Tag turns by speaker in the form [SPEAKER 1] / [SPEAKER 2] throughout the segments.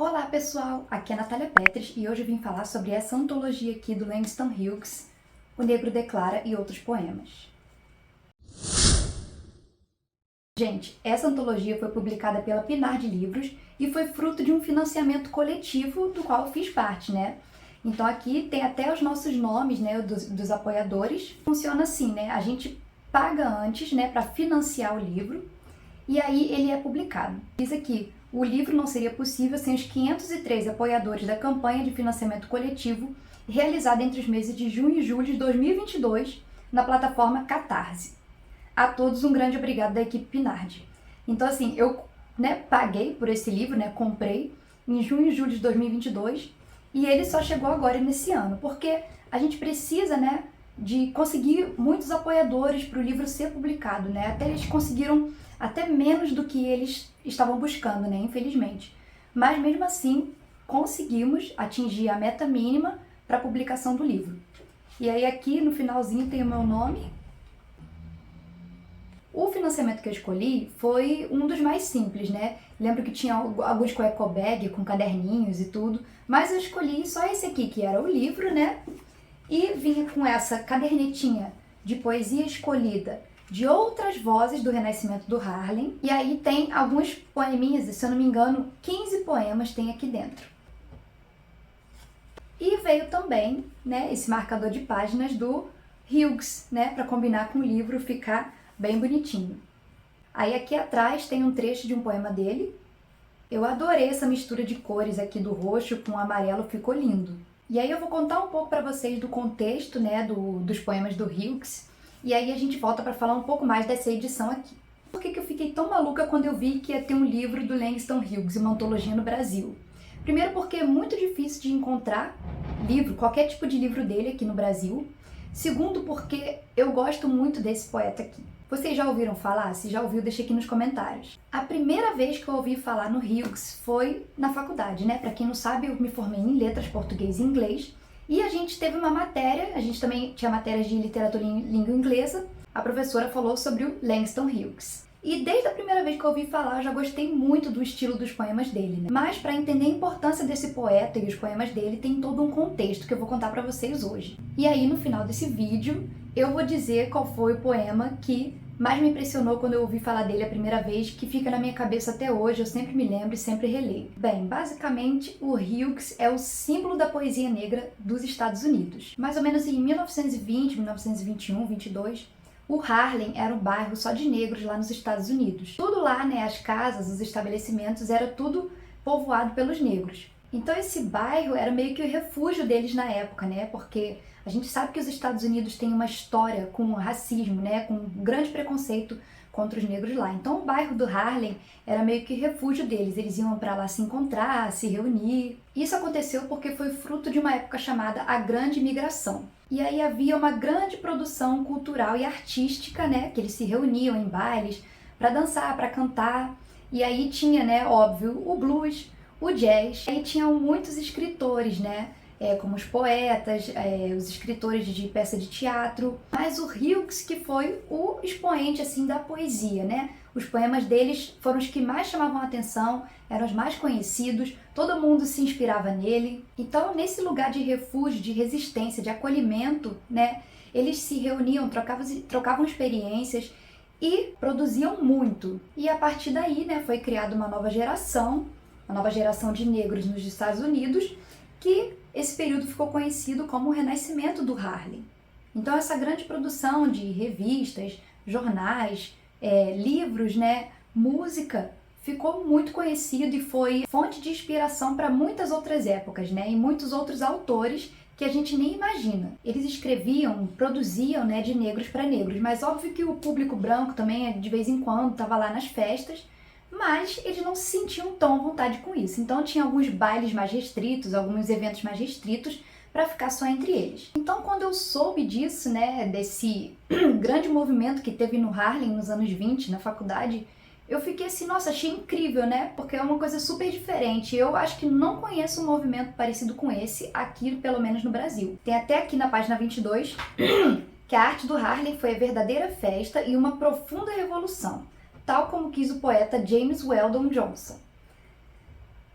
[SPEAKER 1] Olá pessoal, aqui é a Natália Petris e hoje eu vim falar sobre essa antologia aqui do Langston Hughes, O Negro Declara e Outros Poemas. Gente, essa antologia foi publicada pela Pinar de Livros e foi fruto de um financiamento coletivo do qual eu fiz parte, né? Então aqui tem até os nossos nomes, né, dos apoiadores. Funciona assim, né? A gente paga antes, né, para financiar o livro e aí ele é publicado. Diz aqui, o livro não seria possível sem os 503 apoiadores da campanha de financiamento coletivo realizada entre os meses de junho e julho de 2022 na plataforma Catarse. A todos um grande obrigado da equipe Pinardi. Então assim, eu paguei por esse livro, comprei em junho e julho de 2022 e ele só chegou agora nesse ano, porque a gente precisa, de conseguir muitos apoiadores para o livro ser publicado, Até eles conseguiram até menos do que eles estavam buscando, infelizmente. Mas mesmo assim, conseguimos atingir a meta mínima para a publicação do livro. E aí aqui no finalzinho tem o meu nome. O financiamento que eu escolhi foi um dos mais simples, Lembro que tinha alguns com eco bag, com caderninhos e tudo, mas eu escolhi só esse aqui, que era o livro, E vinha com essa cadernetinha de poesia escolhida de outras vozes do Renascimento do Harlem. E aí tem alguns poeminhas, se eu não me engano, 15 poemas tem aqui dentro. E veio também, esse marcador de páginas do Hughes, para combinar com o livro, ficar bem bonitinho. Aí aqui atrás tem um trecho de um poema dele. Eu adorei essa mistura de cores aqui do roxo com o amarelo, ficou lindo. E aí eu vou contar um pouco para vocês do contexto, dos poemas do Hughes, e aí a gente volta para falar um pouco mais dessa edição aqui. Por que eu fiquei tão maluca quando eu vi que ia ter um livro do Langston Hughes, uma antologia no Brasil? Primeiro porque é muito difícil de encontrar livro, qualquer tipo de livro dele aqui no Brasil. Segundo porque eu gosto muito desse poeta aqui. Vocês já ouviram falar? Se já ouviu, deixa aqui nos comentários. A primeira vez que eu ouvi falar no Hughes foi na faculdade, Pra quem não sabe, eu me formei em letras, português e inglês. E a gente teve uma matéria, a gente também tinha matérias de literatura em língua inglesa. A professora falou sobre o Langston Hughes. E desde a primeira vez que eu ouvi falar, eu já gostei muito do estilo dos poemas dele, Mas para entender a importância desse poeta e os poemas dele, tem todo um contexto que eu vou contar para vocês hoje. E aí, no final desse vídeo, eu vou dizer qual foi o poema que mais me impressionou quando eu ouvi falar dele a primeira vez, que fica na minha cabeça até hoje, eu sempre me lembro e sempre releio. Bem, basicamente, o Hughes é o símbolo da poesia negra dos Estados Unidos. Mais ou menos em 1920, 1921, 22, o Harlem era um bairro só de negros lá nos Estados Unidos. Tudo lá, as casas, os estabelecimentos, era tudo povoado pelos negros. Então esse bairro era meio que o refúgio deles na época, Porque a gente sabe que os Estados Unidos têm uma história com racismo, com um grande preconceito contra os negros lá. Então o bairro do Harlem era meio que refúgio deles. Eles iam para lá se encontrar, se reunir. Isso aconteceu porque foi fruto de uma época chamada a Grande Migração. E aí havia uma grande produção cultural e artística, que eles se reuniam em bailes para dançar, para cantar. E aí tinha, óbvio, o blues, o jazz. Aí tinham muitos escritores, como os poetas, os escritores de peça de teatro. Mas o Hughes que foi o expoente assim da poesia, Os poemas deles foram os que mais chamavam a atenção, eram os mais conhecidos, todo mundo se inspirava nele. Então, nesse lugar de refúgio, de resistência, de acolhimento, eles se reuniam, trocavam experiências e produziam muito. E a partir daí, foi criada uma nova geração de negros nos Estados Unidos, que esse período ficou conhecido como o Renascimento do Harlem. Então essa grande produção de revistas, jornais, livros, música, ficou muito conhecido e foi fonte de inspiração para muitas outras épocas, e muitos outros autores que a gente nem imagina. Eles escreviam, produziam, de negros para negros, mas óbvio que o público branco também, de vez em quando, estava lá nas festas, mas eles não se sentiam tão à vontade com isso. Então tinha alguns bailes mais restritos, alguns eventos mais restritos para ficar só entre eles. Então quando eu soube disso, desse grande movimento que teve no Harlem nos anos 20, na faculdade, eu fiquei assim, nossa, achei incrível, Porque é uma coisa super diferente. Eu acho que não conheço um movimento parecido com esse aqui, pelo menos no Brasil. Tem até aqui na página 22 que a arte do Harlem foi a verdadeira festa e uma profunda revolução, tal como quis o poeta James Weldon Johnson.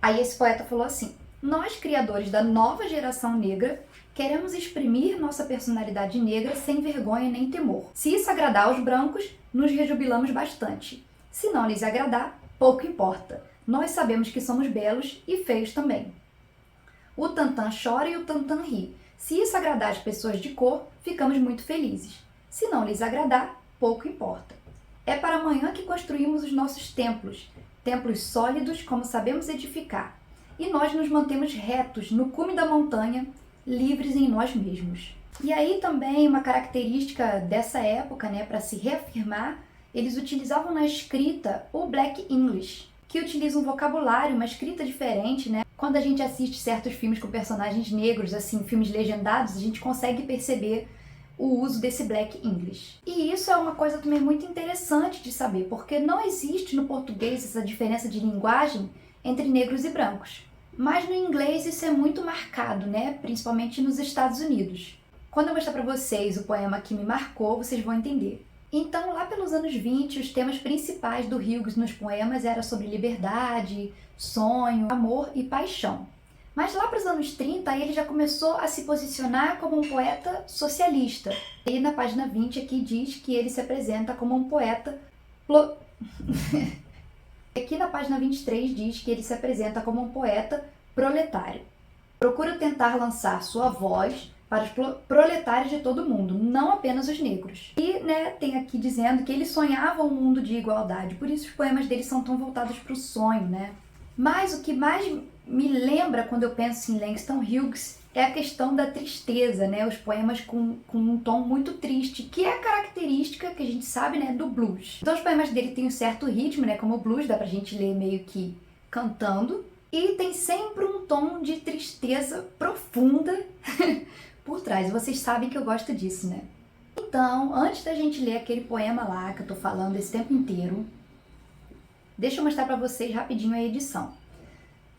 [SPEAKER 1] Aí esse poeta falou assim: nós, criadores da nova geração negra, queremos exprimir nossa personalidade negra sem vergonha nem temor. Se isso agradar aos brancos, nos rejubilamos bastante. Se não lhes agradar, pouco importa. Nós sabemos que somos belos e feios também. O tantã chora e o tantã ri. Se isso agradar as pessoas de cor, ficamos muito felizes. Se não lhes agradar, pouco importa. É para amanhã que construímos os nossos templos, templos sólidos como sabemos edificar. E nós nos mantemos retos no cume da montanha, livres em nós mesmos. E aí também uma característica dessa época, né, para se reafirmar, eles utilizavam na escrita o Black English, que utiliza um vocabulário, uma escrita diferente, né? Quando a gente assiste certos filmes com personagens negros, assim, filmes legendados, a gente consegue perceber o uso desse Black English. E isso é uma coisa também muito interessante de saber, porque não existe no português essa diferença de linguagem entre negros e brancos. Mas no inglês isso é muito marcado, né? Principalmente nos Estados Unidos. Quando eu mostrar para vocês o poema que me marcou, vocês vão entender. Então, lá pelos anos 20, os temas principais do Hughes nos poemas eram sobre liberdade, sonho, amor e paixão. Mas lá para os anos 30, ele já começou a se posicionar como um poeta socialista. E na página 20 aqui diz que ele se apresenta como um poeta... Aqui na página 23 diz que ele se apresenta como um poeta proletário. Procura tentar lançar sua voz para os proletários de todo mundo, não apenas os negros. E, né, tem aqui dizendo que ele sonhava um mundo de igualdade, por isso os poemas dele são tão voltados para o sonho, né? Mas o que mais me lembra quando eu penso em Langston Hughes é a questão da tristeza, né? Os poemas com um tom muito triste, que é a característica que a gente sabe, né, do blues. Então os poemas dele têm um certo ritmo, né, como o blues, dá pra gente ler meio que cantando, e tem sempre um tom de tristeza profunda por trás. Vocês sabem que eu gosto disso, né? Então, antes da gente ler aquele poema lá que eu tô falando esse tempo inteiro, deixa eu mostrar pra vocês rapidinho a edição.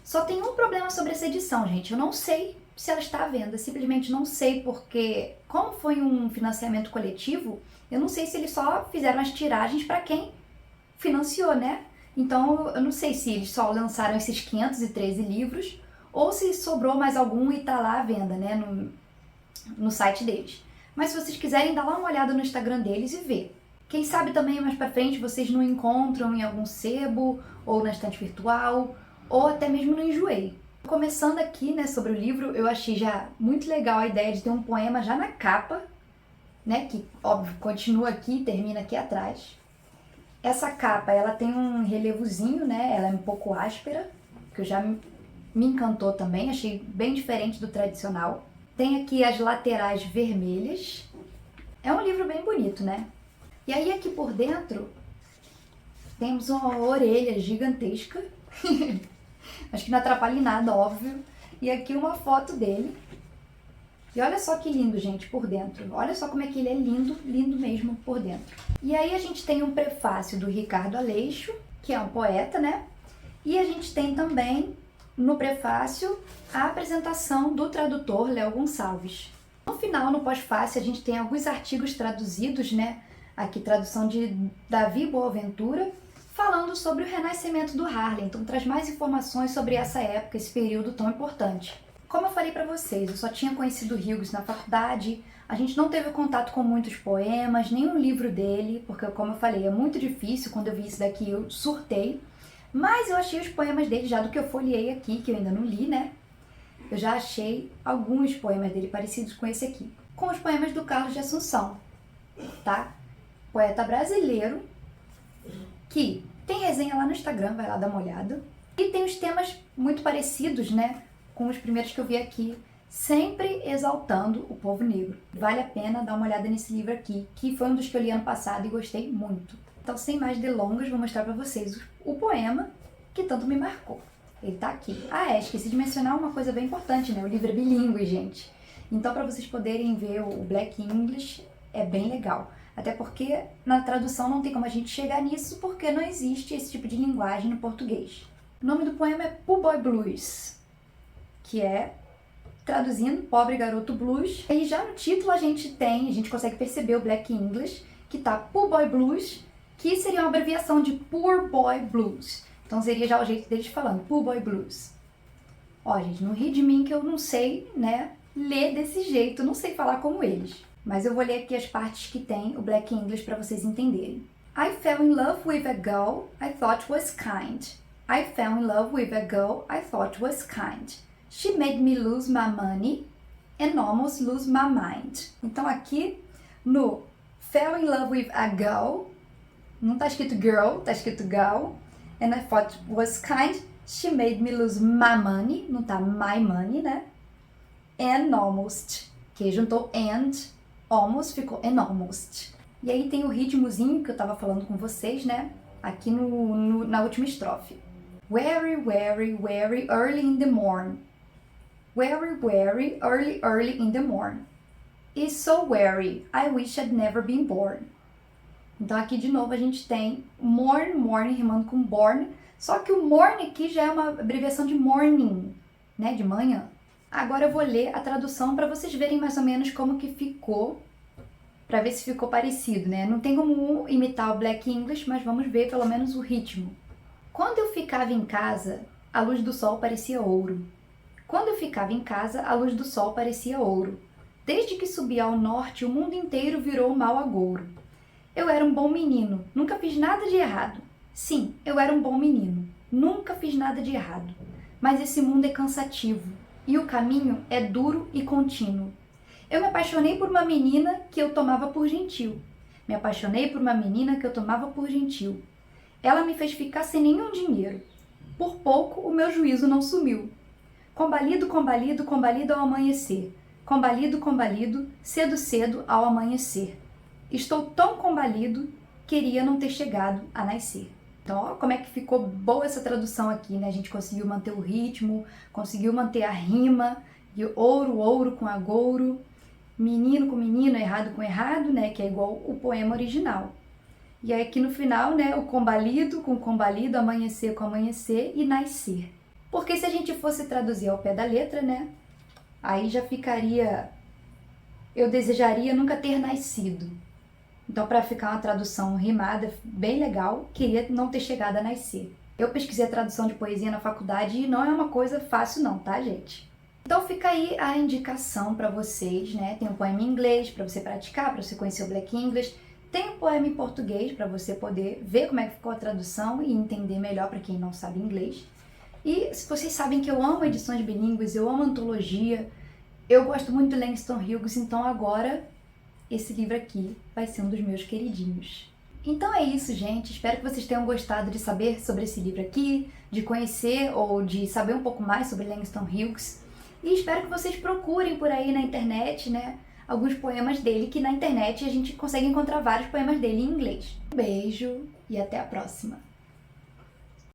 [SPEAKER 1] Só tem um problema sobre essa edição, gente. Eu não sei se ela está à venda, simplesmente não sei, porque como foi um financiamento coletivo, eu não sei se eles só fizeram as tiragens para quem financiou, né? Então, eu não sei se eles só lançaram esses 513 livros ou se sobrou mais algum e tá lá à venda, né, no site deles. Mas se vocês quiserem, dá lá uma olhada no Instagram deles e ver. Quem sabe também mais pra frente vocês não encontram em algum sebo ou na estante virtual ou até mesmo no Enjoei. Começando aqui, né, sobre o livro, eu achei já muito legal a ideia de ter um poema já na capa, né, que óbvio continua aqui e termina aqui atrás. Essa capa, ela tem um relevozinho, né, ela é um pouco áspera, que já me encantou também, achei bem diferente do tradicional. Tem aqui as laterais vermelhas. É um livro bem bonito, né? E aí aqui por dentro temos uma orelha gigantesca, acho que não atrapalha em nada, óbvio. E aqui uma foto dele. E olha só que lindo, gente, por dentro. Olha só como é que ele é lindo, lindo mesmo por dentro. E aí a gente tem um prefácio do Ricardo Aleixo, que é um poeta, né? E a gente tem também no prefácio a apresentação do tradutor Léo Gonçalves. No final, no pós-fácio, a gente tem alguns artigos traduzidos, né? Aqui tradução de Davi Boaventura, falando sobre o renascimento do Harlem. Então traz mais informações sobre essa época, esse período tão importante. Como eu falei para vocês, eu só tinha conhecido Hughes na faculdade, a gente não teve contato com muitos poemas, nenhum livro dele, porque como eu falei, é muito difícil, quando eu vi isso daqui eu surtei, mas eu achei os poemas dele já do que eu folheei aqui, que eu ainda não li, né? Eu já achei alguns poemas dele parecidos com esse aqui, com os poemas do Carlos de Assunção, tá? Poeta brasileiro, que tem resenha lá no Instagram, vai lá dar uma olhada, e tem os temas muito parecidos, né? Com os primeiros que eu vi aqui, sempre exaltando o povo negro. Vale a pena dar uma olhada nesse livro aqui, que foi um dos que eu li ano passado e gostei muito. Então, sem mais delongas, vou mostrar para vocês o poema que tanto me marcou. Ele tá aqui. Esqueci de mencionar uma coisa bem importante, né? O livro é bilíngue, gente. Então, para vocês poderem ver o Black English, é bem legal. Até porque na tradução não tem como a gente chegar nisso, porque não existe esse tipo de linguagem no português. O nome do poema é Poor Boy Blues, que é, traduzindo, Pobre Garoto Blues. E já no título a gente consegue perceber o Black English, que tá Poor Boy Blues, que seria uma abreviação de Poor Boy Blues. Então seria já o jeito deles falando, Pool Boy Blues. Ó, gente, não ri de mim que eu não sei, né, ler desse jeito, não sei falar como eles. Mas eu vou ler aqui as partes que tem o Black English para vocês entenderem. I fell in love with a girl I thought was kind. I fell in love with a girl I thought was kind. She made me lose my money and almost lose my mind. Então aqui no fell in love with a girl, não tá escrito girl, tá escrito girl. And I thought was kind. She made me lose my money, não tá my money, né? And almost, que juntou and, almost ficou and almost. E aí tem o ritmozinho que eu tava falando com vocês, né? Aqui na última estrofe. Very, very, very early in the morning. Very, very early, early in the morning. It's so very, I wish I'd never been born. Então aqui de novo a gente tem morn, morning rimando com born, só que o morning aqui já é uma abreviação de morning, né, de manhã. Agora eu vou ler a tradução para vocês verem mais ou menos como que ficou, para ver se ficou parecido, né? Não tem como imitar o Black English, mas vamos ver pelo menos o ritmo. Quando eu ficava em casa, a luz do sol parecia ouro. Quando eu ficava em casa, a luz do sol parecia ouro. Desde que subi ao norte, o mundo inteiro virou mau agouro. Eu era um bom menino, nunca fiz nada de errado. Sim, eu era um bom menino, nunca fiz nada de errado. Mas esse mundo é cansativo e o caminho é duro e contínuo. Eu me apaixonei por uma menina que eu tomava por gentil. Me apaixonei por uma menina que eu tomava por gentil. Ela me fez ficar sem nenhum dinheiro. Por pouco o meu juízo não sumiu. Combalido, combalido, combalido ao amanhecer. Combalido, combalido, cedo, cedo ao amanhecer. Estou tão combalido, queria não ter chegado a nascer. Então, ó, como é que ficou boa essa tradução aqui, né? A gente conseguiu manter o ritmo, conseguiu manter a rima, e ouro, ouro com agouro, menino com menino, errado com errado, né? Que é igual o poema original. E aí aqui no final, né? O combalido com combalido, amanhecer com amanhecer e nascer. Porque se a gente fosse traduzir ao pé da letra, né? Aí já ficaria, eu desejaria nunca ter nascido. Então, para ficar uma tradução rimada bem legal, queria não ter chegado a nascer. Eu pesquisei a tradução de poesia na faculdade e não é uma coisa fácil não, tá, gente? Então fica aí a indicação para vocês, né? Tem um poema em inglês para você praticar, para você conhecer o Black English. Tem um poema em português para você poder ver como é que ficou a tradução e entender melhor para quem não sabe inglês. E vocês sabem que eu amo edições bilíngues, eu amo antologia, eu gosto muito do Langston Hughes, então agora esse livro aqui vai ser um dos meus queridinhos. Então é isso, gente. Espero que vocês tenham gostado de saber sobre esse livro aqui, de conhecer ou de saber um pouco mais sobre Langston Hughes. E espero que vocês procurem por aí na internet, né, alguns poemas dele, que na internet a gente consegue encontrar vários poemas dele em inglês. Um beijo e até a próxima!